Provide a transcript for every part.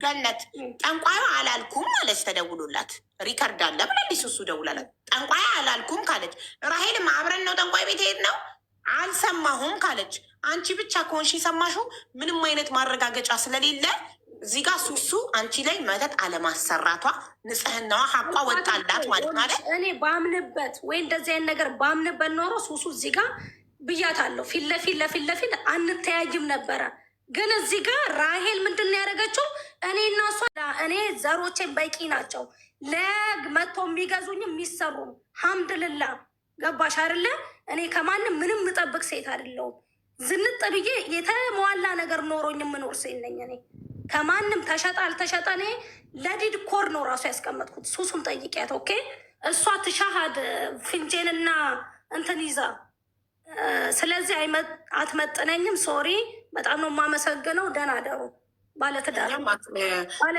ገነት ጠንቋዩ አላልኩም አለች። ተደውሎላት ሪከርድ አለ ብላለች። እሱ ደውላላት ጠንቋዩ አላልኩም ካለች፣ ራሄልም አብረን ነው ጠንቋይ ቤት ሄድ ነው አልሰማሁም ካለች፣ አንቺ ብቻ ከሆንሽ የሰማሽው ምንም አይነት ማረጋገጫ ስለሌለ እዚህ ጋር ሱሱ አንቺ ላይ መተት አለማሰራቷ ንጽህናዋ ሀቋ ወጣላት ማለት ማለት እኔ ባምንበት ወይ እንደዚህ አይነት ነገር ባምንበት ኖሮ ሱሱ እዚህ ጋር ብያታለሁ። ፊት ለፊት አንተያይም ነበረ። ግን እዚህ ጋር ራሄል ምንድን ነው ያደረገችው? እኔ እና እሷ እኔ ዘሮቼን በቂ ናቸው ለግ መጥቶ የሚገዙኝ የሚሰሩ ሀምድልላ ገባሽ አይደለ? እኔ ከማንም ምንም ምጠብቅ ሴት አይደለሁም። ዝንጥ ብዬ የተሟላ ነገር ኖሮኝ የምኖር ሴት ነኝ። እኔ ከማንም ተሸጠ አልተሸጠ እኔ ለዲድ ኮር ነው ራሱ ያስቀመጥኩት። ሱሱን ጠይቂያት። ኦኬ እሷ ትሻሃድ ፍንጄንና እንትን ይዛ ስለዚህ አትመጥነኝም። ሶሪ በጣም ነው የማመሰግነው። ደህና ደሩ ባለትዳር።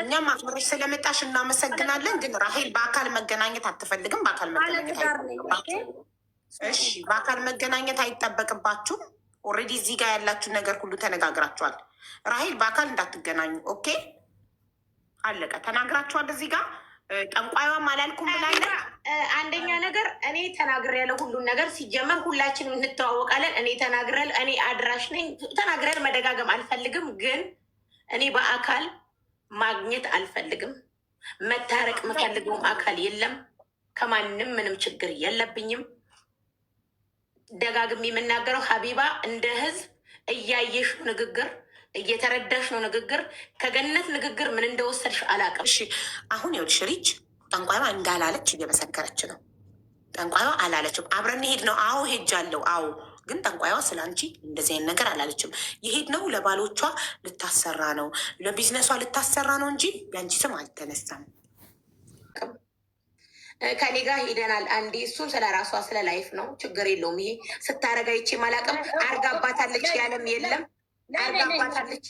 እኛም አክብረሽ ስለመጣሽ እናመሰግናለን። ግን ራሄል በአካል መገናኘት አትፈልግም። እሺ በአካል መገናኘት አይጠበቅባችሁም። ኦልሬዲ እዚህ ጋር ያላችሁ ነገር ሁሉ ተነጋግራችኋል። ራሄል በአካል እንዳትገናኙ። ኦኬ አለቀ። ተናግራችኋል እዚህ ጋር ጠንቋይዋም አላልኩም ብላለ። አንደኛ ነገር እኔ ተናግሬያለሁ። ሁሉን ነገር ሲጀመር ሁላችንም እንተዋወቃለን። እኔ ተናግሬያለሁ። እኔ አድራሽ ነኝ። ተናግሬያለሁ። መደጋገም አልፈልግም። ግን እኔ በአካል ማግኘት አልፈልግም። መታረቅ የምፈልገውም አካል የለም። ከማንም ምንም ችግር የለብኝም። ደጋግም የምናገረው ሀቢባ እንደ ህዝብ እያየሽ ንግግር እየተረዳሽ ነው። ንግግር ከገነት ንግግር ምን እንደወሰድሽ አላውቅም። እሺ አሁን ይኸውልሽ ሪች ጠንቋይዋ እንዳላለች እየመሰከረች ነው። ጠንቋይዋ አላለችም። አብረን ሄድ ነው። አዎ ሄጃለሁ። አዎ ግን ጠንቋይዋ ስለ አንቺ እንደዚህ አይነት ነገር አላለችም። የሄድ ነው ለባሎቿ ልታሰራ ነው፣ ለቢዝነሷ ልታሰራ ነው እንጂ የአንቺ ስም አልተነሳም። ከኔ ጋር ሄደናል። አንዴ እሱም ስለ ራሷ ስለ ላይፍ ነው። ችግር የለውም። ይሄ ስታረጋ ይቼ ማላቅም አርጋባታለች ያለም የለም አርጋባታለች።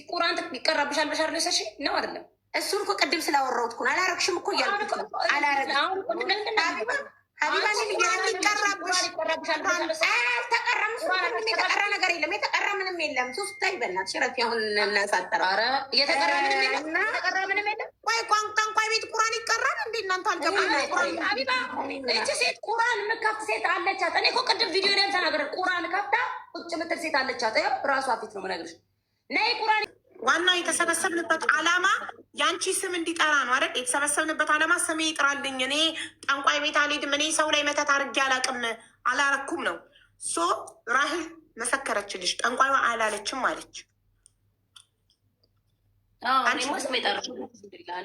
ቁራን ይቀራብሻል በሻር ለሰሽ ነው አይደለም። እሱን እኮ ቅድም ስላወራሁት እኮ አላረግሽም እኮ እያልኩት ነው። አላረግም ሀቢባንን ይቀራብሽ አልተቀረም። የተቀራ ነገር የለም። የተቀራ ምንም የለም። ሶስት ታይ በናት ሽረፊ አሁን እናሳጠረ እየተቀራ ምንም የለም። የተቀራ ምንም የለም። ወይ ጠንቋይ ቤት ቁራን ይቀራል እንዴ? እናንተ አልገባም። ሀቢባ እቺ ሴት ቁራን የምከፍት ሴት አለቻት። እኔ እኮ ቅድም ቪዲዮ ላይ ተናገረ። ቁራን ከፍታ ቁጭ ምትል ሴት አለቻት። ራሷ ፊት ነው የምነግርሽ። ነይ ቁራን ዋናው የተሰበሰብንበት ዓላማ የአንቺ ስም እንዲጠራ ነው አይደል? የተሰበሰብንበት ዓላማ ስሜ ይጥራልኝ፣ እኔ ጠንቋይ ቤት አልሄድም፣ እኔ ሰው ላይ መተት አድርጌ አላቅም አላረኩም ነው። ሶ ራሄል መሰከረችልሽ፣ ጠንቋይ አላለችም አለች። እኔ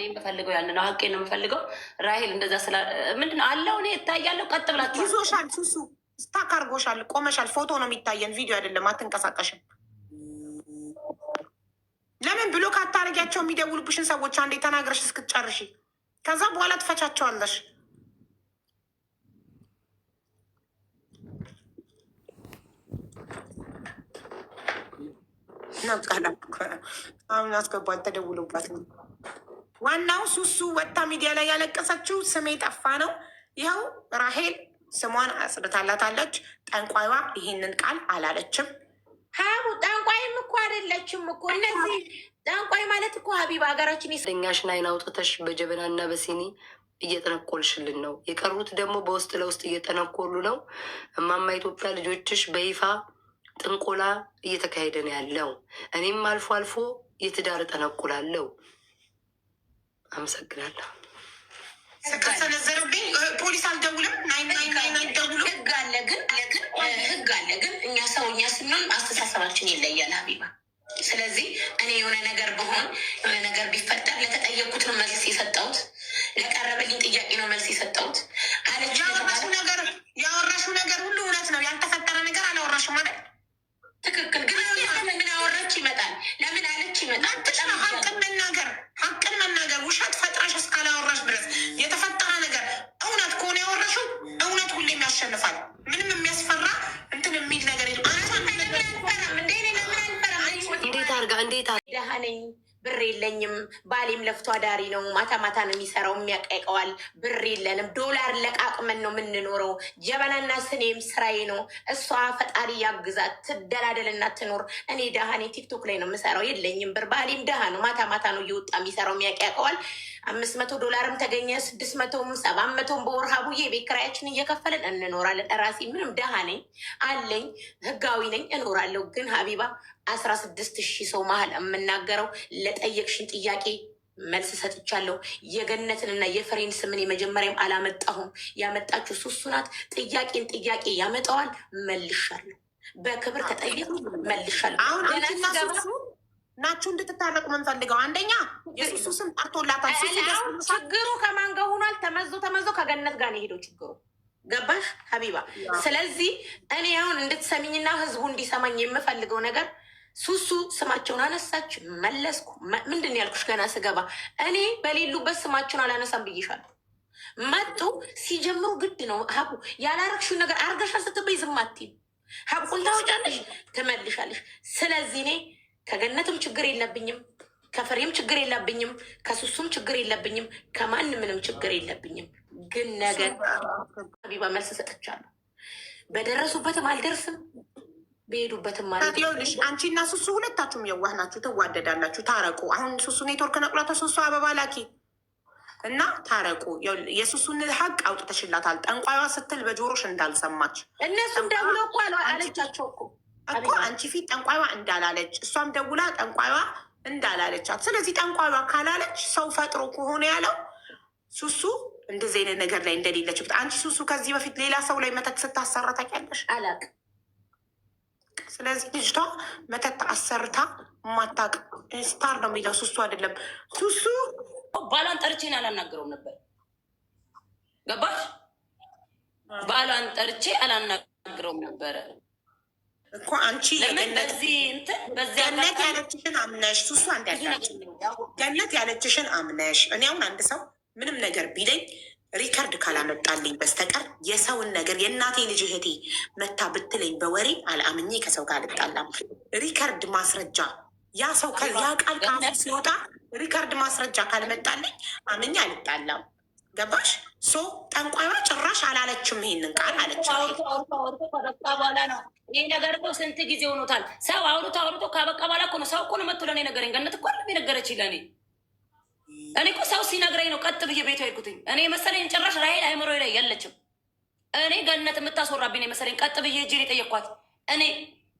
የምፈልገው ያን ነው። ሀቄ ነው የምፈልገው። ራሄል እንደዛ ስላ ምንድን ነው አለው። እኔ እታያለሁ። ቀጥ ብላችሁ ይዞሻል። ሱሱ ስታክ አድርጎሻል። ቆመሻል። ፎቶ ነው የሚታየን፣ ቪዲዮ አይደለም። አትንቀሳቀሽም። ለምን ብሎ ካታረጊያቸው የሚደውሉብሽን ሰዎች አንዴ ተናግረሽ እስክትጨርሺ ከዛ በኋላ ትፈቻቸዋለሽ። አሁን አስገባል። ተደውሎባት ነው። ዋናው ሱሱ ወጥታ ሚዲያ ላይ ያለቀሰችው ስሜ ጠፋ ነው። ይኸው ራሄል ስሟን አጽድታላታለች። ጠንቋይዋ ይህንን ቃል አላለችም። ሀቡ ጠንቋይም እኮ አይደለችም እኮ። እነዚህ ጠንቋይ ማለት እኮ ሀቢባ ሀገራችን ኛሽን አይን አውጥተሽ በጀበናና በሲኒ እየጠነቆልሽልን ነው። የቀሩት ደግሞ በውስጥ ለውስጥ እየጠነቆሉ ነው። እማማ ኢትዮጵያ ልጆችሽ በይፋ ጥንቆላ እየተካሄደ ነው ያለው። እኔም አልፎ አልፎ የትዳር እጠነቁላለሁ። አመሰግናለሁ። ከሰነዘረብኝ ፖሊስ አልደውልም። አይደውሉም። ህግ አለ ግን እኛ ሰውኛ ስንሆን አስተሳሰባችን ይለያል ሀቢባ። ስለዚህ እኔ የሆነ ነገር ብሆን የሆነ ነገር ቢፈጠር ለተጠየቁት ነው መልስ የሰጠሁት። ለቀረበልኝ ጥያቄ ነው መልስ የሰጠሁት። አለች ያወራሽው ነገር ሁሉ እውነት ነው። ያልተፈጠረ ነገር አላወራሽም ማለት ትክክል። ግን ምን አወራች ይመጣል፣ ለምን አለች ይመጣል። ሀቅን መናገር ውሸት ፈጥረሽ እስካላወራሽ ድረስ የተፈጠረ ነገር እውነት ከሆነ ያወራሽው እውነት ሁሌም ያሸንፋል። ምንም የሚያስፈራ እንትን የሚል ነገር እንዴት አርጋ እንዴት ደሃ ነኝ ብር የለኝም፣ ባሌም ለፍቶ አዳሪ ነው፣ ማታ ማታ ነው የሚሰራው፣ የሚያቀይቀዋል፣ ብር የለንም፣ ዶላር ለቃቅመን ነው የምንኖረው፣ ጀበናና ስኔም ስራዬ ነው፣ እሷ ፈጣሪ ያግዛት ትደላደልና ትኖር፣ እኔ ደሃ ነኝ፣ ቲክቶክ ላይ ነው የምሰራው፣ የለኝም ብር፣ ባሌም ደሃ ነው፣ ማታ ማታ ነው እየወጣ የሚሰራው የሚያቀያቀዋል፣ $500 ተገኘ 600ም 700ም በወር ሀቡዬ የቤት ኪራያችን እየከፈልን እንኖራለን። እራሴ ምንም ደሃ ነኝ አለኝ፣ ህጋዊ ነኝ፣ እኖራለሁ። ግን ሀቢባ 16,000 ሰው መሀል የምናገረው ለጠየቅሽን ጥያቄ መልስ ሰጥቻለሁ። የገነትንና የፍሬን ስምን የመጀመሪያም አላመጣሁም። ያመጣችሁ ሱሱ ናት። ጥያቄን ጥያቄ ያመጣዋል፣ መልሻለሁ። በክብር ተጠየቅ መልሻለሁ። አሁን አንቺና ሱሱ ናችሁ እንድትታረቁ የምንፈልገው። አንደኛ የሱሱ ስም ጠርቶላታል። ችግሩ ከማን ጋር ሆኗል? ተመዞ ከገነት ጋር ነው የሄደው ችግሩ። ገባሽ ሀቢባ? ስለዚህ እኔ አሁን እንድትሰሚኝና ህዝቡ እንዲሰማኝ የምፈልገው ነገር ሱሱ ስማቸውን አነሳች፣ መለስኩ። ምንድን ያልኩሽ ገና ስገባ እኔ በሌሉበት ስማቸውን አላነሳም ብዬሻለሁ። መጡ ሲጀምሩ ግድ ነው ሀቡ ያላረግሽው ነገር አርገሻል ስትበይ ዝም አትይም። ሀቁን ታወጫለሽ፣ ትመልሻለሽ። ስለዚህ እኔ ከገነትም ችግር የለብኝም፣ ከፍሬም ችግር የለብኝም፣ ከሱሱም ችግር የለብኝም፣ ከማን ምንም ችግር የለብኝም። ግን ነገር ሀቢባ መልስ ሰጥቻለሁ። በደረሱበትም አልደርስም፣ በሄዱበትም ማለት ይኸውልሽ፣ አንቺ እና ሱሱ ሁለታችሁም የዋህ ናችሁ፣ ትዋደዳላችሁ። ታረቁ። አሁን ሱሱ ኔትወርክ ነቅሏታ፣ ሱሱ አበባ ላኪ እና ታረቁ። የሱሱን ሀቅ አውጥተሽላታል። ጠንቋይዋ ስትል በጆሮሽ እንዳልሰማች እነሱም ደውሎ እኮ አለቻቸው እኮ አንቺ ፊት ጠንቋይዋ እንዳላለች እሷም ደውላ ጠንቋይዋ እንዳላለቻት። ስለዚህ ጠንቋይዋ ካላለች ሰው ፈጥሮ ከሆነ ያለው ሱሱ እንደዚህ አይነት ነገር ላይ እንደሌለችው። አንቺ ሱሱ ከዚህ በፊት ሌላ ሰው ላይ መተት ስታሰራ ታውቂያለሽ? አላውቅም። ስለዚህ ልጅቷ መተት አሰርታ ማታቅ ስታር ነው የሚለው ሱሱ አይደለም። ሱሱ ባሏን ጠርቼን አላናግረውም ነበር። ገባሽ? ባሏን ጠርቼ አላናግረውም ነበረ እኮ አንቺ ገነት ያለችሽን አምነሽ ሱሱ አንዳላችን ገነት ያለችሽን አምነሽ። እኔ አሁን አንድ ሰው ምንም ነገር ቢለኝ ሪከርድ ካላመጣልኝ በስተቀር የሰውን ነገር የእናቴ ልጅ እህቴ መታ ብትለኝ በወሬ አልአምኜ ከሰው ጋር አልጣላም። ሪከርድ ማስረጃ ያ ሰው ያ ቃል ከአፉ ሲወጣ ሪከርድ ማስረጃ ካልመጣልኝ አምኜ አልጣላም። ገባሽ? ሶ ጠንቋይዋ ጭራሽ አላለችም ይሄንን ቃል አለች። በኋላ ነው ይህ ነገር እኮ ስንት ጊዜ ሆኖታል። ሰው አውርቶ ካበቃ በኋላ እኮ ነው ሰው እኮ ነው መጥቶ ለእኔ ነገረኝ። ገነት እኮ አለም የነገረችኝ ለእኔ። እኔ እኮ ሰው ሲነግረኝ ነው ቀጥ ብዬ ቤቱ ሄድኩትኝ። እኔ መሰለኝ ጭራሽ ራሄል አይምሮ ላይ ያለችም እኔ ገነት የምታስወራብኝ መሰለኝ። ቀጥ ብዬ እጅን የጠየኳት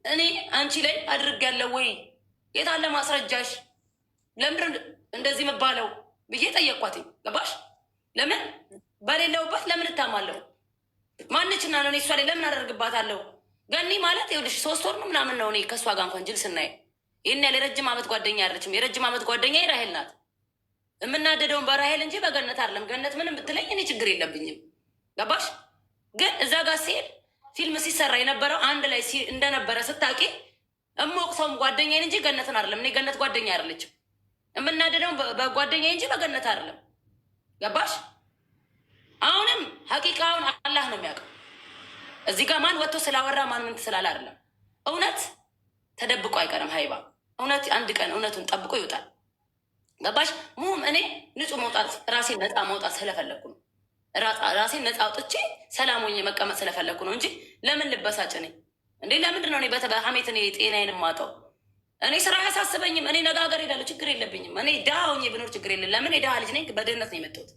እኔ አንቺ ላይ አድርጌያለሁ ወይ? የታለ ማስረጃሽ? ለምንድን እንደዚህ የምባለው ብዬ ጠየኳትኝ። ገባሽ? ለምን በሌለውበት ለምን እታማለሁ? ማንችና ነው እሷ ላይ ለምን አደርግባታለሁ? ገኒ ማለት ይኸውልሽ 3 ወር ነው ምናምን ነው እኔ ከእሷ ጋር እንኳን ጅል ስናይ ይህን ያለ የረጅም ዓመት ጓደኛ አይደለችም። የረጅም ዓመት ጓደኛ ራሄል ናት። የምናደደውን በራሄል እንጂ በገነት አይደለም። ገነት ምንም ብትለኝ እኔ ችግር የለብኝም። ገባሽ? ግን እዛ ጋር ሲሄድ ፊልም ሲሰራ የነበረው አንድ ላይ እንደነበረ ስታቂ እሞቅ ሰውም ጓደኛዬን እንጂ ገነትን አይደለም። እኔ ገነት ጓደኛ አይደለችም። የምናደደውን በጓደኛ እንጂ በገነት አይደለም። ገባሽ? አሁንም ሀቂቃውን አላህ ነው የሚያውቀው። እዚህ ጋር ማን ወጥቶ ስላወራ ማን ምን ስላለ አይደለም። እውነት ተደብቆ አይቀርም ሀይባ። እውነት አንድ ቀን እውነቱን ጠብቆ ይወጣል። ገባሽ? ሙም እኔ ንጹህ መውጣት ራሴን ነፃ መውጣት ስለፈለግኩ ነው። ራሴን ነፃ አውጥቼ ሰላም ሆኜ መቀመጥ ስለፈለግኩ ነው እንጂ ለምን ልበሳጭ ነኝ እንዴ? ለምንድን ነው እኔ በሀሜት እኔ ጤናዬን ማጣው? እኔ ስራ አያሳስበኝም። እኔ ነጋገር ሄዳለሁ፣ ችግር የለብኝም። እኔ ድሃ ሆኜ ብኖር ችግር የለም። ለምን የድሃ ልጅ ነኝ። በድህነት ነው የመጣሁት።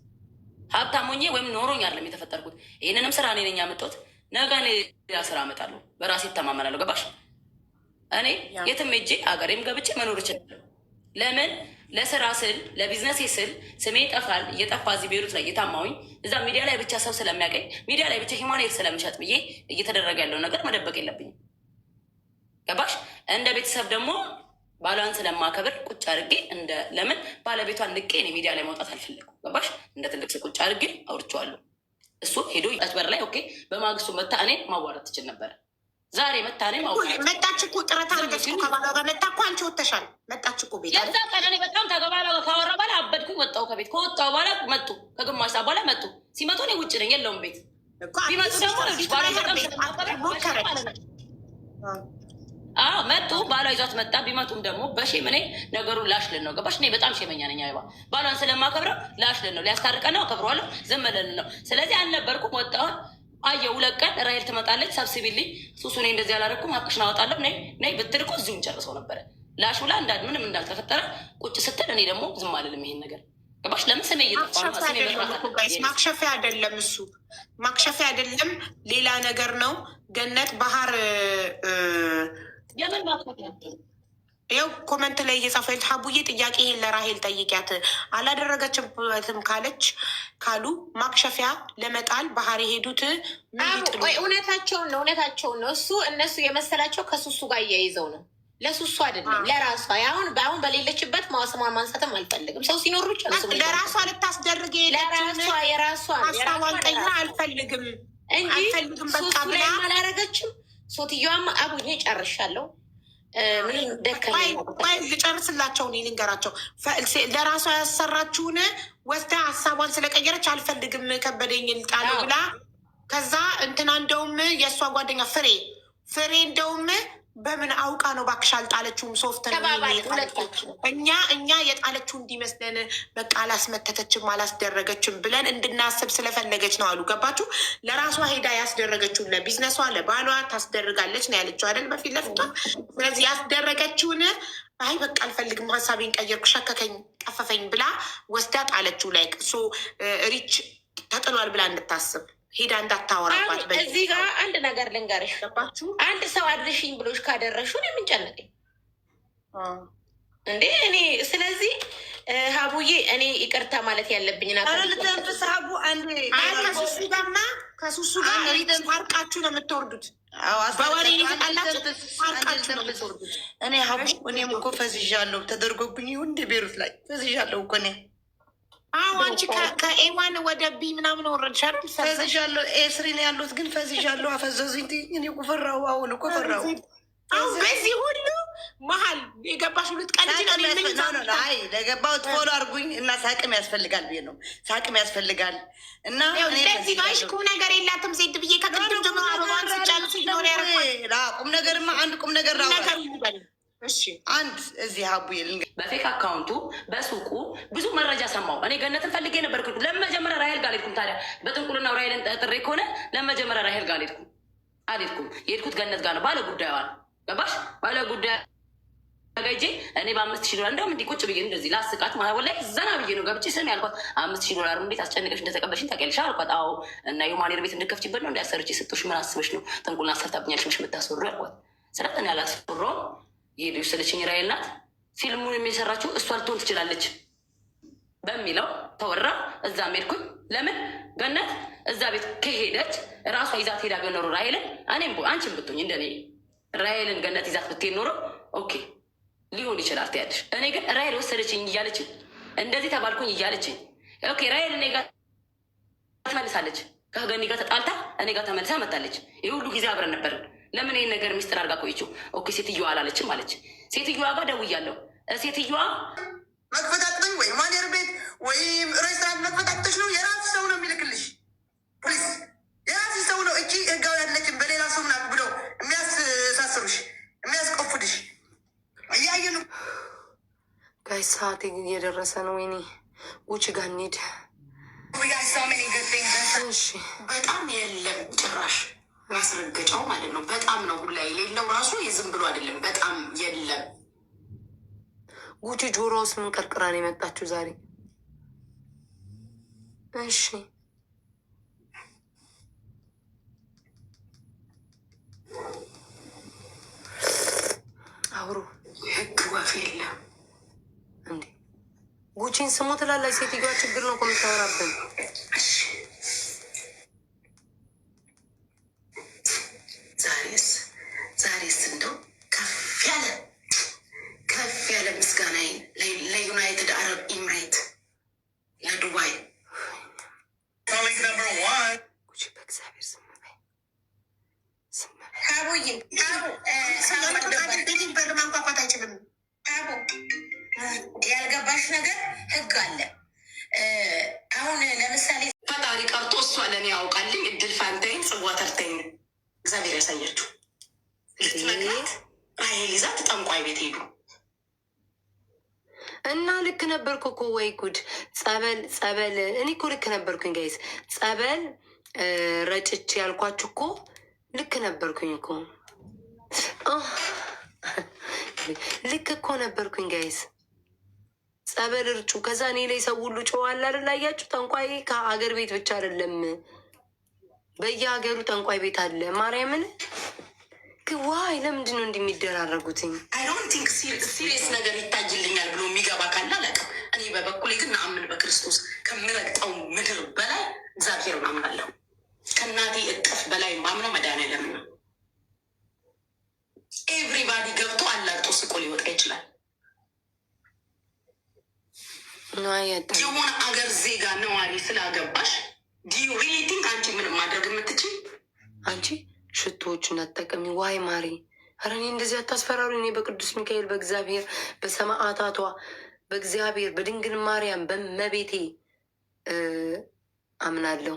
ሀብታም ሆኜ ወይም ኖሮኝ አይደለም የተፈጠርኩት። ይህንንም ስራ እኔ ነኝ ያመጣሁት። ነገ ሌላ ስራ አመጣለሁ። በራሴ እተማመናለሁ። ገባሽ? እኔ የትም ሄጄ አገሬም ገብቼ መኖር እችላለሁ። ለምን? ለስራ ስል ለቢዝነሴ ስል ስሜ ይጠፋል። እየጠፋ እዚህ ቤሩት ላይ እየታማውኝ እዛ ሚዲያ ላይ ብቻ ሰው ስለሚያገኝ ሚዲያ ላይ ብቻ ሂማኔት ስለምሸጥ ብዬ እየተደረገ ያለው ነገር መደበቅ የለብኝም። ገባሽ? እንደ ቤተሰብ ደግሞ ባሏን ስለማከብር ቁጭ አድርጌ ለምን ባለቤቷን ንቄ እኔ ሚዲያ ላይ መውጣት አልፈለኩም። ገባሽ? እንደ ትልቅ ሰው ቁጭ አድርጌ አውርቼዋለሁ። እሱ ሄዶ በር ላይ ኦኬ። በማግስቱ መታ እኔ ማዋራት ትችል ነበረ። ዛሬ መታ እኔ ማዋራት መጣች እኮ ጥረት አደረገች እኮ ከባሏ ጋር መጣ እኮ አንቺ ወተሻል። መጣች እኮ ቤት የዛ ቀን እኔ በጣም ተገባሏ ጋር ካወራ በኋላ አበድኩኝ። ወጣሁ ከቤት ከወጣሁ በኋላ መጡ። ከግማሽ ሰዓት በኋላ መጡ። ሲመጡ እኔ ውጭ ነኝ የለውም ቤት። ቢመጡ ደግሞ መጡ። ባሏ ይዟት መጣ። ቢመጡም ደግሞ በሼም እኔ ነገሩን ላሽልን ነው። ገባሽ? እኔ በጣም ሼመኛ ነኝ። አይባ ባሏን ስለማከብረው ላሽልን ነው። ሊያስታርቀን ነው። አከብረዋለሁ። ዝም ብለን ነው። ስለዚህ አልነበርኩም። ወጣሁን አየሁ። 2 ቀን ራሄል ትመጣለች። ሰብስቢልኝ ሱሱ እኔ እንደዚህ አላደረኩም። ሀቅሽን አወጣለሁ። ነይ ብትል እኮ እዚሁ እንጨርሰው ነበረ። ላሽ ብላ ምንም እንዳልተፈጠረ ቁጭ ስትል እኔ ደግሞ ዝም አልልም። ይሄን ነገር ገባሽ? ለምን ስሜ እየጠፋ ማክሸፊያ አይደለም እሱ ማክሸፊያ አይደለም፣ ሌላ ነገር ነው። ገነት ባህር የምን ማክሸፊያ? ይኸው ኮመንት ላይ እየጻፈች ሀቡዬ ጥያቄ ይሄን ለራሄል ጠይቂያት አላደረገችበትም ካሉ ማክሸፊያ ለመጣል ባህር የሄዱት እውነታቸውን ነው። እነሱ የመሰላቸው ከሱሱ ጋር እያይዘው ነው። ለሱሱ አይደለም ለራሷ። አሁን በሌለችበት ማዋስሟን ማንሳትም አልፈልግም። ሰው ሲኖር ብቻ ለራሷ ልታስደርግ የራሷ ሀሳቧን ቀይራ አልፈልግም እንጂ ሱሱ ላይ አላረገችም። ሶትየዋም አቡዬ ጨርሻለሁ ልጨርስላቸው ልንገራቸው። ለራሷ ያሰራችውን ወስዳ ሀሳቧን ስለቀየረች አልፈልግም ከበደኝ ልጣለው ብላ ከዛ እንትና እንደውም የእሷ ጓደኛ ፍሬ እንደውም በምን አውቃ ነው እባክሽ አልጣለችውም። ሶፍት እኛ የጣለችው እንዲመስለን በቃ አላስመተተችም አላስደረገችም ብለን እንድናስብ ስለፈለገች ነው አሉ። ገባችሁ? ለራሷ ሄዳ ያስደረገችውን ለቢዝነሷ ለባሏ ታስደርጋለች ነው ያለችው አይደል? በፊት ለፊቷ። ስለዚህ ያስደረገችውን አይ በቃ አልፈልግም ሀሳቤን ቀየርኩ ሸከከኝ ቀፈፈኝ ብላ ወስዳ ጣለችው። ላይ ሪች ተጥሏል ብላ እንድታስብ ሄዳ እንዳታወራባት። እዚህ ጋር አንድ ነገር ልንገርሽ፣ ገባችሁ? አንድ ሰው አድርሽኝ ብሎሽ ካደረሹን የምንጨነቀኝ እንዴ እኔ። ስለዚህ ሀቡዬ እኔ ይቅርታ ማለት ያለብኝ ከሱሱ ጋር ታርቃችሁ ነው የምትወርዱት። በወሬ ታርቃችሁ ነው የምትወርዱት። እኔ ሀቡ እኔም እኮ ፈዝዣለሁ። ተደርጎብኝ ይሁን እንደ ቤሩት ላይ ፈዝዣለሁ እኮ እኔ። አንቺ ከኤዋን ወደ ቢ ምናምን ወረድሻል። ፈዝዣለሁ። ኤስሪ ነው ያሉት ግን ፈዝዣለሁ። አፈዘዙኝ። እኔ እኮ ፈራሁ። አሁን እኮ ፈራሁ። በዚህ ሁሉ መሀል የገባሽ 2 ቀን አይ ለገባሁት ፎሎ አድርጉኝ እና ሳቅም ያስፈልጋል ብዬ ነው። ሳቅም ያስፈልጋል እና ለዚህ ቁም ነገር የላትም ሴት ብዬ ከቅድም ጀምሮ ቁም ነገርማ አንድ ቁም ነገር አንድ እዚህ ሀቡ በፌክ አካውንቱ በሱቁ ብዙ መረጃ ሰማሁ። እኔ ገነትን ፈልጌ ነበር። ለመጀመሪያ ራሄል ጋር አልሄድኩም። ታዲያ በጥንቁልና ራሄልን ጥሬ ከሆነ ለመጀመሪያ ራሄል ጋር አልሄድኩም። የሄድኩት ገነት ጋር ነው። ባለ ጉዳዩዋል ገባሽ? ባለ ጉዳይ ገጄ እኔ $5000 እንደውም እንዲህ ቁጭ ብዬ እንደዚህ ላስቃት ወላሂ ዘና ብዬ ነው ገብቼ ስም ያልኳት $5000 እንዴት አስጨንቀሽ እንደተቀበልሽኝ ታውቂያለሽ አልኳት። አዎ እና የማኔር ቤት እንድከፍችበት ነው እንዲያሰርች ስጦሽ ምን አስበሽ ነው ጥንቁልና ሰርታብኛለሽ ምሽ የምታስወሩ ያልኳት። ስላት እኔ አላስወራሁም ይሄዱ ስለችኝ ራሄል ናት ፊልሙን የሚሰራችው እሷ ልትሆን ትችላለች በሚለው ተወራ። እዛም ሄድኩኝ። ለምን ገነት እዛ ቤት ከሄደች እራሷ ይዛት ሄዳ ገኖሩ ራሄልን እኔም አንቺን ብትሆኝ እንደኔ ራሄልን ገነት ይዛት ብትሄድ ኖሮ ኦኬ ሊሆን ይችላል ትያለሽ። እኔ ግን ራሄል ወሰደችኝ እያለችኝ እንደዚህ ተባልኩኝ እያለችኝ ኦኬ ራሄል እኔ ጋር ትመልሳለች። ከገኒ ጋር ተጣልታ እኔ ጋር ተመልሳ መታለች። ይህ ሁሉ ጊዜ አብረን ነበርን። ለምን ይህን ነገር ሚስጥር አድርጋ ቆየችው? ኦኬ ሴትዮዋ አላለችም አለች። ሴትዮዋ ጋር ደውያለሁ። ሴትዮዋ መክፈታትነኝ ወይ ማኔር ቤት ወይም ሬስቶራንት መክፈታቶች ነው የራስ ሰው ነው የሚልክልሽ ፕሊዝ የራስ ሰው ነው እጂ ህጋዊ ያለችን በሌላ ሰው ምናምን ብለው የሚያሳስሩሽ የሚያስቆፉድሽ እያየ ነው። ጋይ ሰዓት እየደረሰ ነው። ወይኔ ውጭ ጋር እንሂድ። በጣም የለም ጭራሽ ማስረገጫው ማለት ነው። በጣም ነው ሁላ የሌለው ራሱ የዝም ብሎ አይደለም። በጣም የለም። ጉቺ ጆሮ ውስጥ ምን ቀርቅራ ነው የመጣችው ዛሬ? እሺ አውሩ። ህግ ወፍ የለም እንዴ? ጉቺን ስሙ ትላለች ሴትዮዋ። ችግር ነው እኮ የምታወራብን። ዛሬስ እንደው ከፍ ያለ ምስጋና ለዩናይትድ አረብ ኤምሬት ለዱባይ ጉቺ በእግዚአብሔር ዝም በይ። በር ማንኳኳት አይችልም። ያልገባሽ ነገር ህግ አለ። አሁን ለምሳሌ ፈጣሪ ቀርጦ እሷ ለእኔ ያውቃልኝ እድል ፋንታይን ጽዋ ተርተኝ እግዚአብሔር ያሳያችሁ። ልትነግራት ራሄል ይዛት ጠንቋይ ቤት ሄዱ እና ልክ ነበርኩ እኮ። ወይ ጉድ! ጸበል እኔ እኮ ልክ ነበርኩኝ ጋይስ። ጸበል ረጭቼ ያልኳችሁ እኮ ልክ ነበርኩኝ እኮ። ልክ እኮ ነበርኩኝ ጋይስ። ጸበል እርጩ። ከዛ እኔ ላይ ሰው ሁሉ ጨዋል አይደል? አያችሁ፣ ጠንቋይ ከአገር ቤት ብቻ አይደለም፣ በየሀገሩ ጠንቋይ ቤት አለ። ማርያምን ዋይ ለምንድን ነው እንደሚደራረጉትኝ? አይ ዶንት ቲንክ ሲሪየስ ነገር ይታይልኛል ብሎ የሚገባ ካለ አላውቅም። እኔ በበኩሌ ግን አምን በክርስቶስ ከምረግጠው ምድር በላይ እግዚአብሔር ማምናለሁ። ከእናቴ እቅፍ በላይ ማምነው መድኃኒዓለም ነው። ኤቭሪባዲ ገብቶ አላርጦ ስቆ ሊወጣ ይችላል። የሆነ አገር ዜጋ ነዋሪ ስላገባሽ ዲዩ ሪሊ ቲንክ አንቺ ምንም ማድረግ የምትችል አንቺ ሽቶዎችን አጠቀሚ። ዋይ ማሪ፣ ኧረ እኔ እንደዚህ አታስፈራሩ። እኔ በቅዱስ ሚካኤል፣ በእግዚአብሔር፣ በሰማዕታቷ፣ በእግዚአብሔር፣ በድንግል ማርያም፣ በመቤቴ አምናለሁ።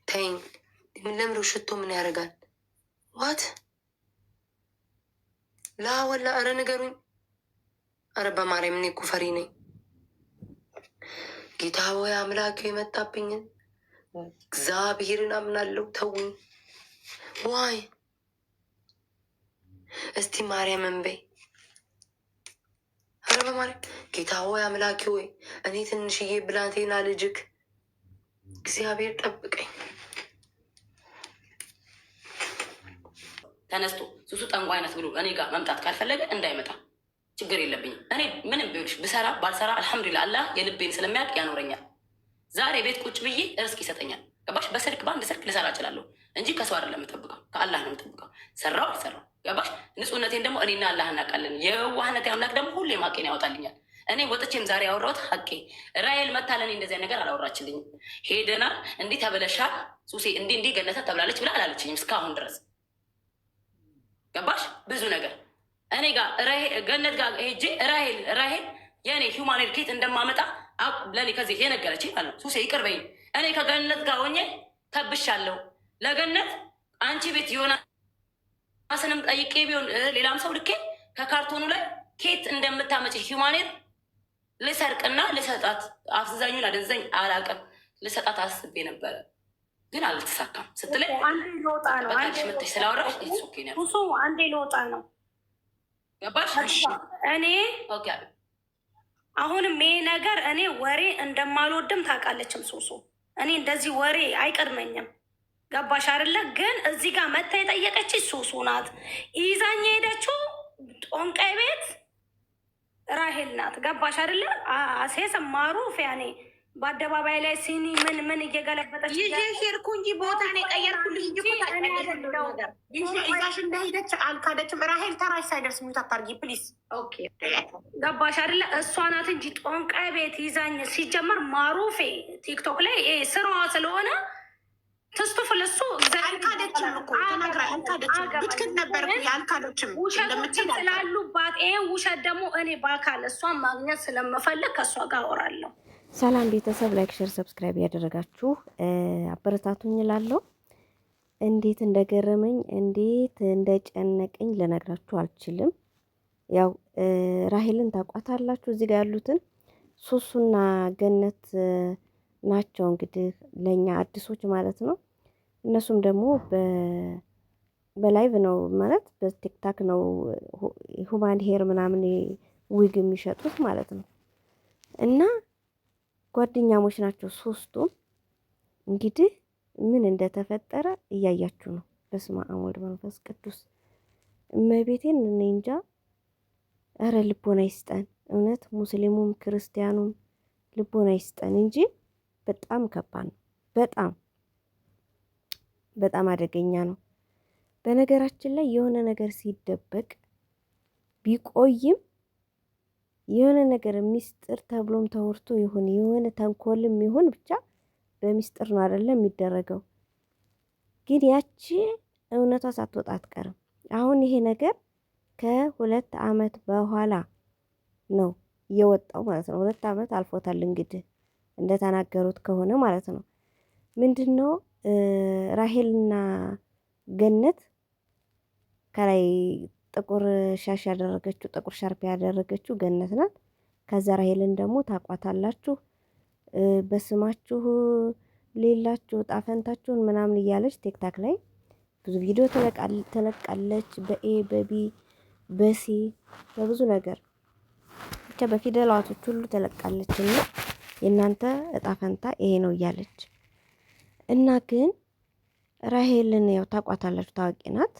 ተይኝ። ለምዶ ሽቶ ምን ያደርጋል? ዋት ላወላ፣ ኧረ ንገሩኝ። ኧረ በማርያም እኔ እኮ ፈሪ ነኝ። ጌታ ወይ አምላክ የመጣብኝን እግዚአብሔርን አምናለሁ። ተውኝ። ዋይ እስቲ ማርያምን በይ። ኧረ በማርያም ጌታ ሆይ አምላኪ ሆይ እኔ ትንሽዬ ብላቴና ልጅክ እግዚአብሔር ጠብቀኝ። ተነስቶ ሱሱ ጠንቋይ አይነት ብሎ እኔ ጋር መምጣት ካልፈለገ እንዳይመጣ፣ ችግር የለብኝም። እኔ ምንም ቢሆንሽ ብሰራ ባልሰራ አልሐምዱሊላህ አላህ የልቤን ስለሚያውቅ ያኖረኛል። ዛሬ ቤት ቁጭ ብዬ ርስቅ ይሰጠኛል። ገባሽ? በስልክ በአንድ ስልክ ልሰራ እችላለሁ እንጂ ከሰው አይደለም የምጠብቀው፣ ከአላህ ነው የምጠብቀው። ሰራው አልሰራው። ገባሽ? ንጹህነቴን ደግሞ እኔና አላህ እናውቃለን። የዋህነት አምላክ ደግሞ ሁሌ ማቄን ያወጣልኛል። እኔ ወጥቼም ዛሬ ያወራሁት ሀቄ። ራሔል መታለኔ እንደዚያ ነገር አላወራችልኝም። ሄደናል እንዲህ ተብለሻል ሱሴ እንዲህ ገነተ ተብላለች ብላ አላለችኝም እስካሁን ድረስ። ገባሽ? ብዙ ነገር እኔ ጋር ገነት ጋር ሄጄ ራሔል የእኔ ሂውማን ኬት እንደማመጣ ለእኔ ከዚህ የነገረችኝ ማለት ነው። ሱሴ ይቅር በይኝ። እኔ ከገነት ጋር ሆኜ ከብሻለሁ። ለገነት አንቺ ቤት ዮናስንም ጠይቄ ቢሆን ሌላም ሰው ልኬ ከካርቶኑ ላይ ኬት እንደምታመጭ ሂውማኔር ልሰርቅና ልሰጣት፣ አፍዛኙን አደንዘኝ አላውቅም፣ ልሰጣት አስቤ ነበረ ግን አልተሳካም ስትለኝ በቃሽ መተሽ ስላወራሽ ሱ አንዴ ልወጣ ነው። ገባሽ? እኔ አሁንም ይሄ ነገር እኔ ወሬ እንደማልወድም ታውቃለችም ሱሱ። እኔ እንደዚህ ወሬ አይቀድመኝም። ገባሽ አይደለ? ግን እዚህ ጋር መታ የጠየቀች ሱሱ ናት። ይዛኝ የሄደችው ጦንቃይ ቤት ራሔል ናት። ገባሽ አይደለ? አሴስ ማሩፍ ያኔ በአደባባይ ላይ ሲኒ ምን እየገለበጠች ሄድኩ እንጂ ቦታ ነው የቀየርኩልሽ እንጂ ይዛሽ እንደሄደች አልካደችም። ራሔል ተራሽ ሳይደርስ ሚዩት አታርጊ ፕሊዝ። ገባሽ አይደለ? እሷ ናት እንጂ ጦንቃይ ቤት ይዛኝ። ሲጀመር ማሩፌ ቲክቶክ ላይ ስራዋ ስለሆነ ትስቱፍ ለሱ አልካደችም እኮ ተናግራ አልካደችም። ብትክል ነበር አልካደችም። ውሸቶችን ስላሉባት ይሄን ውሸት ደግሞ እኔ በአካል እሷን ማግኘት ስለምፈልግ ከእሷ ጋር አወራለሁ። ሰላም ቤተሰብ፣ ላይክ ሼር ሰብስክራይብ ያደረጋችሁ አበረታቱኝ እላለሁ። እንዴት እንደገረመኝ እንዴት እንደጨነቀኝ ልነግራችሁ አልችልም። ያው ራሔልን ታውቋታላችሁ። እዚህ ጋር ያሉትን ሱሱና ገነት ናቸው እንግዲህ ለኛ አዲሶች ማለት ነው። እነሱም ደግሞ በላይቭ ነው ማለት በቲክታክ ነው ሁማን ሄር ምናምን ዊግ የሚሸጡት ማለት ነው። እና ጓደኛሞች ናቸው ሶስቱም። እንግዲህ ምን እንደተፈጠረ እያያችሁ ነው። በስመ አብ ወወልድ ወመንፈስ ቅዱስ። እመቤቴን እኔ እንጃ። እረ ልቦና ይስጠን። እውነት ሙስሊሙም ክርስቲያኑም ልቦና ይስጠን እንጂ በጣም ከባድ ነው። በጣም አደገኛ ነው። በነገራችን ላይ የሆነ ነገር ሲደበቅ ቢቆይም የሆነ ነገር ሚስጥር ተብሎም ተወርቶ ይሁን የሆነ ተንኮልም ይሁን ብቻ በሚስጥር ነው አይደለም የሚደረገው። ግን ያቺ እውነቷ ሳትወጣ አትቀርም። አሁን ይሄ ነገር ከ2 ዓመት በኋላ ነው የወጣው ማለት ነው። 2 ዓመት አልፎታል እንግዲህ እንደተናገሩት ከሆነ ማለት ነው። ምንድነው ራሔልና ገነት ከላይ ጥቁር ሻሽ ያደረገችው ጥቁር ሻርፕ ያደረገችው ገነት ናት። ከዛ ራሄልን ደግሞ ታቋታላችሁ። በስማችሁ ሌላችሁ ጣፈንታችሁን ምናምን እያለች ቲክታክ ላይ ብዙ ቪዲዮ ተለቃለች። በኤ በቢ በሲ በብዙ ነገር ብቻ በፊደላቶች ሁሉ ተለቃለች። እና የእናንተ እጣ ፈንታ ይሄ ነው እያለች እና ግን ራሄልን ያው ታቋታላችሁ፣ ታዋቂ ናት።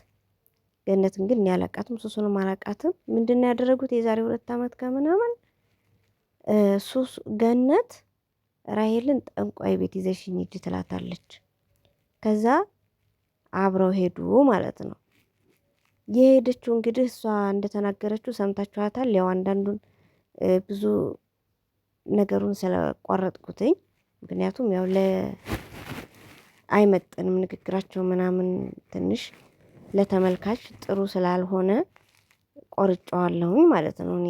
ገነትን ግን ያላቃትም ሱሱንም አላቃትም። ምንድነው ያደረጉት? የዛሬ 2 ዓመት ከምናምን ሱስ ገነት ራሄልን ጠንቋይ ቤት ይዘሽኝ ሂጂ ትላታለች። ከዛ አብረው ሄዱ ማለት ነው። የሄደችው እንግዲህ እሷ እንደተናገረችው ሰምታችኋታል። ያው አንዳንዱን ብዙ ነገሩን ስለቋረጥኩትኝ ምክንያቱም ያው አይመጥንም ንግግራቸው ምናምን ትንሽ ለተመልካች ጥሩ ስላልሆነ ቆርጬዋለሁኝ ማለት ነው እኔ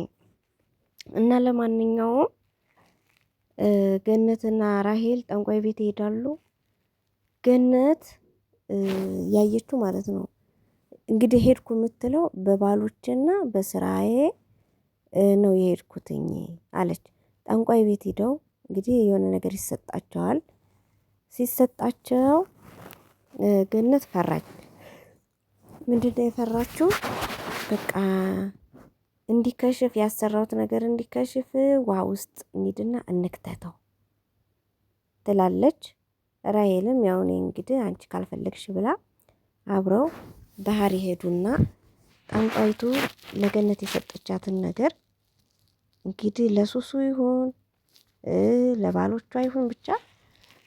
እና ለማንኛውም ገነትና ራሄል ጠንቋይ ቤት ይሄዳሉ። ገነት ያየችው ማለት ነው እንግዲህ ሄድኩ የምትለው በባሎችና በስራዬ ነው የሄድኩትኝ አለች። ጠንቋይ ቤት ሄደው እንግዲህ የሆነ ነገር ይሰጣቸዋል። ሲሰጣቸው ገነት ፈራች። ምንድነው የፈራችው? በቃ እንዲከሽፍ ያሰራሁት ነገር እንዲከሽፍ ውሃ ውስጥ እንሂድና እንክተተው ትላለች። ራሄልም ያው እኔ እንግዲህ አንቺ ካልፈለግሽ ብላ አብረው ባህር ይሄዱና ጠንቋይቱ ለገነት የሰጠቻትን ነገር እንግዲህ ለሱሱ ይሁን ለባሎቿ ይሁን ብቻ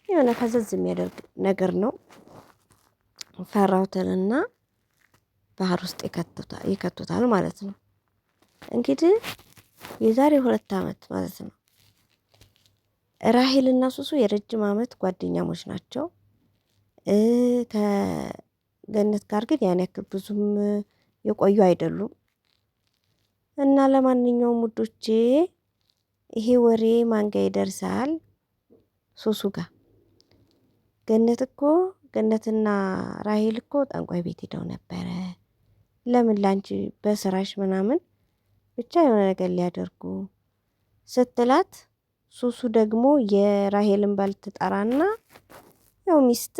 የሆነ ፈዘዝ የሚያደርግ ነገር ነው። ፈራውትንና ባህር ውስጥ ይከቱታል ማለት ነው። እንግዲህ የዛሬ 2 ዓመት ማለት ነው። ራሄልና ሱሱ የረጅም ዓመት ጓደኛሞች ናቸው። ከገነት ጋር ግን ያን ያክል ብዙም የቆዩ አይደሉም። እና ለማንኛውም ውዶቼ ይሄ ወሬ ማንጋ ይደርሳል? ሱሱ ጋር። ገነትና ራሄል እኮ ጠንቋይ ቤት ሄደው ነበረ። ለምን ላንቺ በስራሽ ምናምን ብቻ የሆነ ነገር ሊያደርጉ ስትላት ሱሱ ደግሞ የራሄልን ባል ትጠራና ያው ሚስት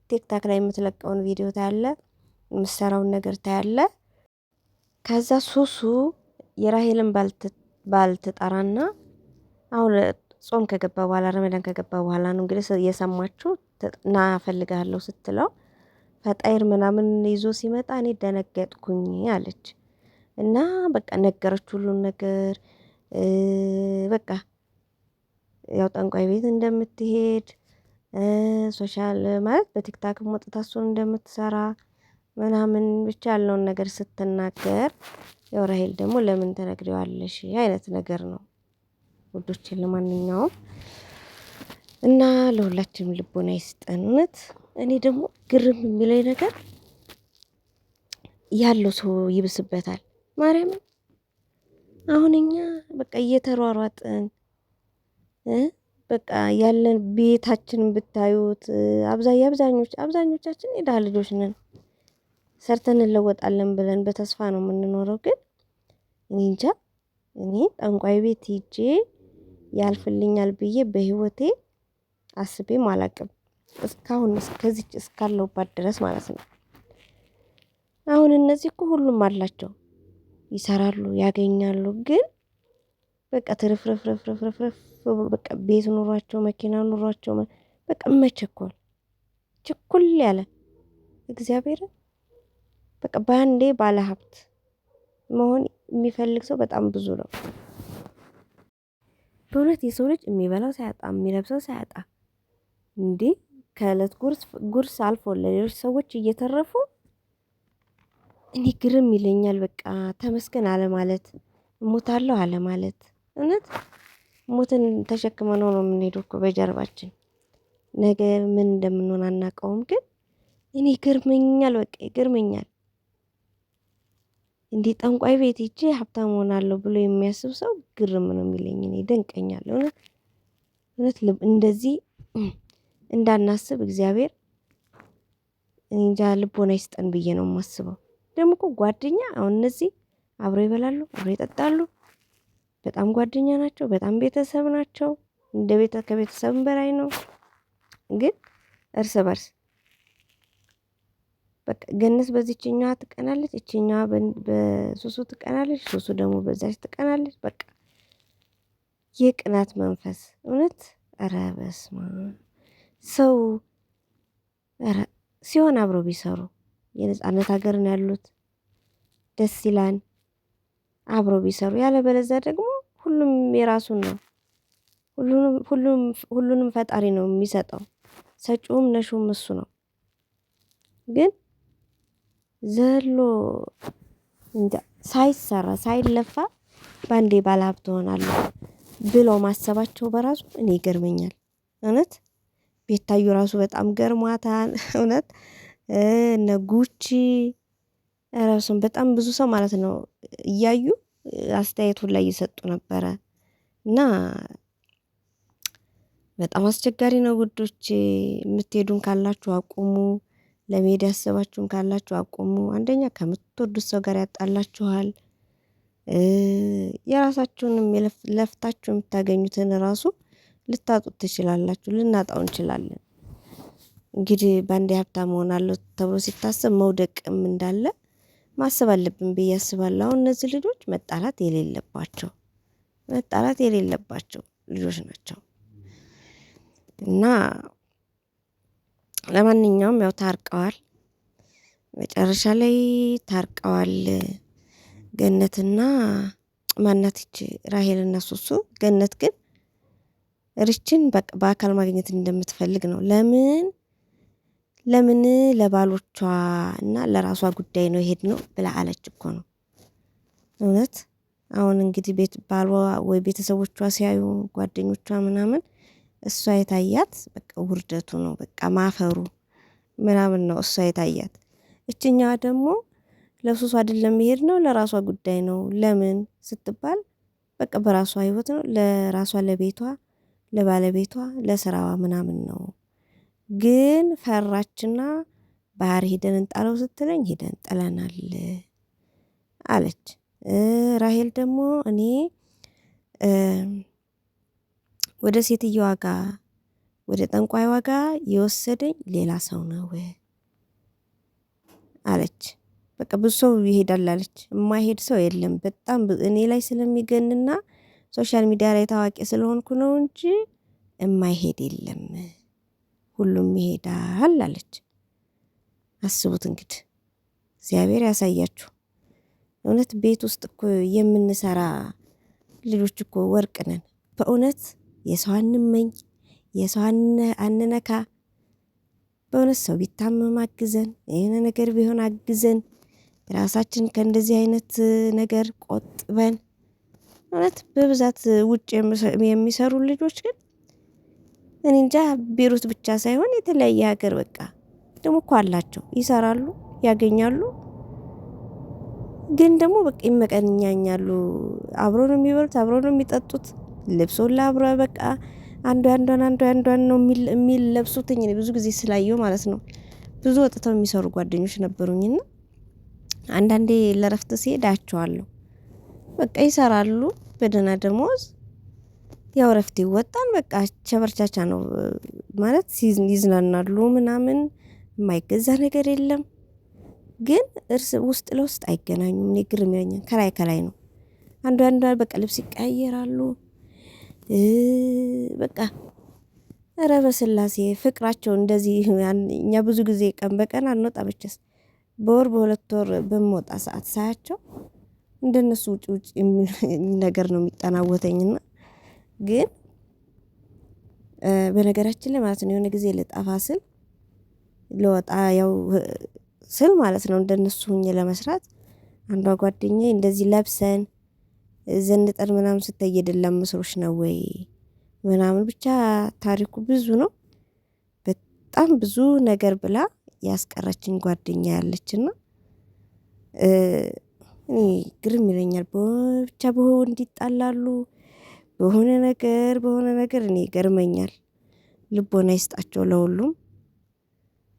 ቲክታክ ላይ የምትለቀውን ቪዲዮ ታያለ፣ የምትሰራውን ነገር ታያለ። ከዛ ሱሱ የራሄልን ባል ትጠራና አሁን ጾም ከገባ በኋላ ረመዳን ከገባ በኋላ ነው እንግዲህ የሰማችሁ ና እፈልግሃለሁ ስትለው ፈጣይር ምናምን ይዞ ሲመጣ እኔ ደነገጥኩኝ አለች። እና በቃ ነገረች ሁሉን ነገር። በቃ ያው ጠንቋይ ቤት እንደምትሄድ ሶሻል ማለት በቲክታክ ወጥታ እሱን እንደምትሰራ ምናምን ብቻ ያለውን ነገር ስትናገር ያው ራሄል ደግሞ ለምን ተነግሪዋለሽ አይነት ነገር ነው ውዶቼ። ለማንኛውም እና ለሁላችንም ልቦና ይስጠን። እኔ ደግሞ ግርም የሚለኝ ነገር ያለው ሰው ይብስበታል። ማርያምን አሁን እኛ በቃ እየተሯሯጥን በቃ ያለን ቤታችንን ብታዩት አብዛኞቻችን የድሃ ልጆች ነን። ሰርተን እንለወጣለን ብለን በተስፋ ነው የምንኖረው። ግን እኔ እንጃ እኔ ጠንቋይ ቤት ሄጄ ያልፍልኛል ብዬ በህይወቴ አስቤም አላቅም እስካሁን እስከዚች እስካለሁባት ድረስ ማለት ነው። አሁን እነዚህ እኮ ሁሉም አላቸው፣ ይሰራሉ፣ ያገኛሉ። ግን በቃ ትርፍርፍርፍርፍርፍ በቃ ቤት ኑሯቸው፣ መኪና ኑሯቸው በቃ መቸኮል ችኩል ያለ እግዚአብሔርን በቃ በአንዴ ባለ ሀብት መሆን የሚፈልግ ሰው በጣም ብዙ ነው። በእውነት የሰው ልጅ የሚበላው ሳያጣ የሚለብሰው ሳያጣ እንዴ ከእለት ጉርስ አልፎ ለሌሎች ሰዎች እየተረፉ እኔ ግርም ይለኛል። በቃ ተመስገን አለማለት፣ እሞታለሁ አለማለት። እውነት ሞትን ተሸክመነው ነው የምንሄደው እኮ በጀርባችን። ነገ ምን እንደምንሆን አናውቀውም። ግን እኔ ይገርመኛል፣ በቃ ይገርመኛል። እንዲህ ጠንቋይ ቤት ሄጄ ሀብታም ሆናለሁ ብሎ የሚያስብ ሰው ግርም ነው የሚለኝ። እኔ ደንቀኛል። እውነት እንደዚህ እንዳናስብ እግዚአብሔር እንጃ ልቦና ይስጠን ብዬ ነው የማስበው። ደግሞ እኮ ጓደኛ አሁን እነዚህ አብሮ ይበላሉ፣ አብሮ ይጠጣሉ። በጣም ጓደኛ ናቸው፣ በጣም ቤተሰብ ናቸው። እንደ ከቤተሰብም በላይ ነው። ግን እርስ በርስ በቃ ገነት በዚችኛዋ ትቀናለች፣ እችኛዋ በሱሱ ትቀናለች፣ ሱሱ ደግሞ በዛች ትቀናለች። በቃ የቅናት መንፈስ እውነት። ኧረ በስመ አብ ሰው ኧረ ሲሆን አብሮ ቢሰሩ የነጻነት ሀገር ነው ያሉት፣ ደስ ይላል። አብሮ ቢሰሩ ያለበለዚያ ደግሞ ሁሉም የራሱን ነው። ሁሉንም ፈጣሪ ነው የሚሰጠው፣ ሰጪውም ነሹም እሱ ነው። ግን ዘሎ እንጃ ሳይሰራ ሳይለፋ ባንዴ ባለሀብት ሆናለሁ ብለው ማሰባቸው በራሱ እኔ ይገርመኛል እውነት። ቤታዩ ራሱ በጣም ገርሟታል እውነት። እነ ጉቺ ራሱን በጣም ብዙ ሰው ማለት ነው እያዩ አስተያየቱን ላይ እየሰጡ ነበረ። እና በጣም አስቸጋሪ ነው ውዶች። የምትሄዱን ካላችሁ አቁሙ። ለመሄድ ያሰባችሁን ካላችሁ አቁሙ። አንደኛ ከምትወዱት ሰው ጋር ያጣላችኋል። የራሳችሁንም ለፍታችሁ የምታገኙትን ራሱ ልታጡት ትችላላችሁ፣ ልናጣው እንችላለን። እንግዲህ በአንዴ ሀብታም እሆናለሁ ተብሎ ሲታሰብ መውደቅም እንዳለ ማሰብ አለብን ብዬ አስባለሁ። አሁን እነዚህ ልጆች መጣላት የሌለባቸው ልጆች ናቸው። እና ለማንኛውም ያው ታርቀዋል፣ መጨረሻ ላይ ታርቀዋል። ገነትና ማናትች ራሄልና ሱሱ። ገነት ግን ሪችን በአካል ማግኘት እንደምትፈልግ ነው። ለምን ለባሎቿ እና ለራሷ ጉዳይ ነው ይሄድ ነው ብላ አለች እኮ ነው እውነት። አሁን እንግዲህ ባሏ ወይ ቤተሰቦቿ ሲያዩ ጓደኞቿ ምናምን እሷ የታያት በቃ ውርደቱ ነው፣ በቃ ማፈሩ ምናምን ነው እሷ የታያት። እችኛዋ ደግሞ ለሱሱ አይደለም ይሄድ ነው ለራሷ ጉዳይ ነው። ለምን ስትባል በቃ በራሷ ህይወት ነው፣ ለራሷ ለቤቷ ለባለቤቷ ለስራዋ ምናምን ነው። ግን ፈራችና ባህር ሄደን እንጣለው ስትለኝ ሄደን ጥለናል አለች። ራሄል ደግሞ እኔ ወደ ሴትየዋ ጋር ወደ ጠንቋይዋ ጋር የወሰደኝ ሌላ ሰው ነው አለች። በቃ ብዙ ሰው ይሄዳል አለች፣ የማይሄድ ሰው የለም። በጣም እኔ ላይ ስለሚገንና ሶሻል ሚዲያ ላይ ታዋቂ ስለሆንኩ ነው እንጂ የማይሄድ የለም፣ ሁሉም ይሄዳል አለች። አስቡት እንግዲህ እግዚአብሔር ያሳያችሁ። እውነት ቤት ውስጥ እኮ የምንሰራ ልጆች እኮ ወርቅ ነን በእውነት። የሰው አንመኝ፣ የሰው አንነካ። በእውነት ሰው ቢታመም አግዘን፣ የሆነ ነገር ቢሆን አግዘን፣ ራሳችን ከእንደዚህ አይነት ነገር ቆጥበን። እውነት በብዛት ውጭ የሚሰሩ ልጆች ግን እኔ እንጃ ቤሩት ብቻ ሳይሆን የተለያየ ሀገር በቃ ደግሞ እኮ አላቸው፣ ይሰራሉ፣ ያገኛሉ። ግን ደግሞ በቃ ይመቀኛኛሉ። አብሮ ነው የሚበሉት፣ አብሮ ነው የሚጠጡት፣ ልብሶን ለአብሮ በቃ አንዱ አንዷን ነው የሚለብሱት። እኔ ብዙ ጊዜ ስላየው ማለት ነው ብዙ ወጥተው የሚሰሩ ጓደኞች ነበሩኝና አንዳንዴ ለረፍት ሲሄድ አያቸዋለሁ። በቃ ይሰራሉ በደህና ደሞዝ፣ ያው ረፍት ይወጣል። በቃ ቸበርቻቻ ነው ማለት ይዝናናሉ ምናምን፣ የማይገዛ ነገር የለም። ግን እርስ ውስጥ ለውስጥ አይገናኙም። እኔ ግርም ይለኛል። ከላይ ነው አንዷ በቃ ልብስ ይቀያየራሉ። በቃ ኧረ በስላሴ ፍቅራቸው እንደዚህ። እኛ ብዙ ጊዜ ቀን በቀን አንወጣ ብቻስ በወር በሁለት ወር በምወጣ ሰዓት ሳያቸው እንደነሱ ውጭ ነገር ነው የሚጠናወተኝና ግን በነገራችን ላይ ማለት ነው የሆነ ጊዜ ልጠፋ ስል ለወጣ ያው ስል ማለት ነው እንደነሱ ሆኜ ለመስራት አንዷ ጓደኛዬ እንደዚህ ለብሰን ዘንጠን ምናምን ስትየደለም መስሎሽ ነው ወይ ምናምን ብቻ ታሪኩ ብዙ ነው። በጣም ብዙ ነገር ብላ ያስቀረችኝ ጓደኛ ያለችና እኔ ግርም ይለኛል። ብቻ በሆነ እንዲጣላሉ በሆነ ነገር እኔ ገርመኛል። ልቦና ይስጣቸው፣ ለሁሉም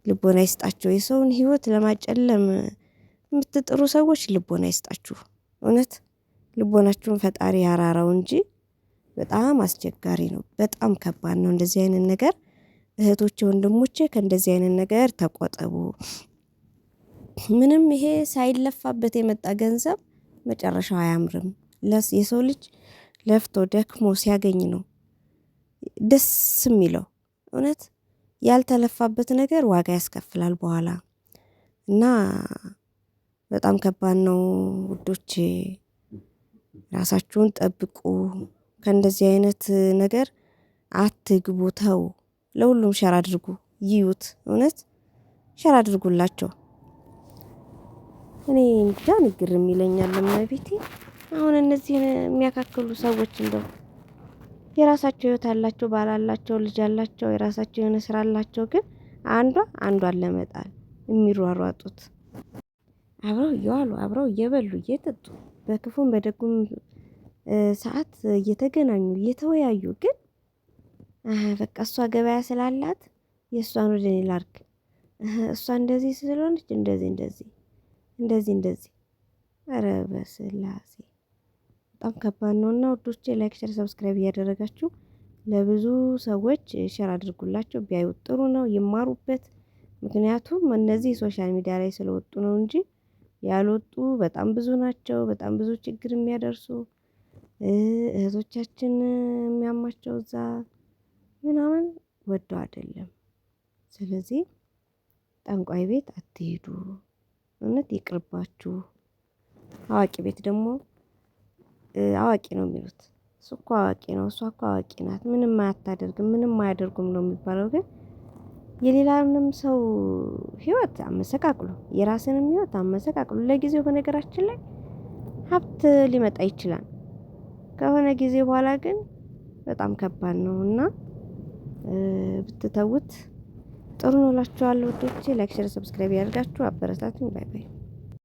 ልቦና ይስጣቸው። የሰውን ህይወት ለማጨለም የምትጥሩ ሰዎች ልቦና ይስጣችሁ። እውነት ልቦናችሁን ፈጣሪ ያራራው እንጂ በጣም አስቸጋሪ ነው። በጣም ከባድ ነው እንደዚህ አይነት ነገር። እህቶቼ ወንድሞቼ ከእንደዚህ አይነት ነገር ተቆጠቡ። ምንም ይሄ ሳይለፋበት የመጣ ገንዘብ መጨረሻው አያምርም። የሰው ልጅ ለፍቶ ደክሞ ሲያገኝ ነው ደስ የሚለው። እውነት ያልተለፋበት ነገር ዋጋ ያስከፍላል በኋላ እና በጣም ከባድ ነው ውዶቼ። ራሳችሁን ጠብቁ። ከእንደዚህ አይነት ነገር አትግቡ። ተው። ለሁሉም ሸር አድርጉ፣ ይዩት። እውነት ሸር አድርጉላቸው። እኔ እንጃ ንግርም ይለኛል እመቤቴ። አሁን እነዚህ የሚያካክሉ ሰዎች እንደው የራሳቸው ህይወት አላቸው፣ ባል አላቸው፣ ልጅ አላቸው፣ የራሳቸው የሆነ ስራ አላቸው። ግን አንዷን ለመጣል የሚሯሯጡት አብረው እየዋሉ አብረው እየበሉ እየጠጡ በክፉም በደጉም ሰዓት እየተገናኙ እየተወያዩ ግን በቃ እሷ ገበያ ስላላት የእሷን ወደ እኔ ላድርግ፣ እሷ እንደዚህ ስለሆነች እንደዚህ። ኧረ በስላሴ በጣም ከባድ ነውና ውዶቼ ላይክ፣ ሼር፣ ሰብስክራይብ እያደረጋችሁ ለብዙ ሰዎች ሼር አድርጉላቸው። ቢያዩት ጥሩ ነው፣ ይማሩበት። ምክንያቱም እነዚህ ሶሻል ሚዲያ ላይ ስለወጡ ነው እንጂ ያልወጡ በጣም ብዙ ናቸው። በጣም ብዙ ችግር የሚያደርሱ እህቶቻችን የሚያማቸው እዛ ምናምን ወደው አይደለም። ስለዚህ ጠንቋይ ቤት አትሄዱ። እውነት ይቅርባችሁ። አዋቂ ቤት ደግሞ አዋቂ ነው የሚሉት። እሱ እኮ አዋቂ ነው፣ እሷ እኮ አዋቂ ናት፣ ምንም አያታደርግም፣ ምንም አያደርጉም ነው የሚባለው። ግን የሌላንም ሰው ህይወት አመሰቃቅሉ፣ የራስንም ህይወት አመሰቃቅሉ። ለጊዜው በነገራችን ላይ ሀብት ሊመጣ ይችላል። ከሆነ ጊዜ በኋላ ግን በጣም ከባድ ነው እና ብትተውት ጥሩ ነው እላችኋለሁ ውዶቼ። ላይክ፣ ሼር፣ ሰብስክራይብ ያደርጋችሁ አበረታቱኝ። ባይ ባይ።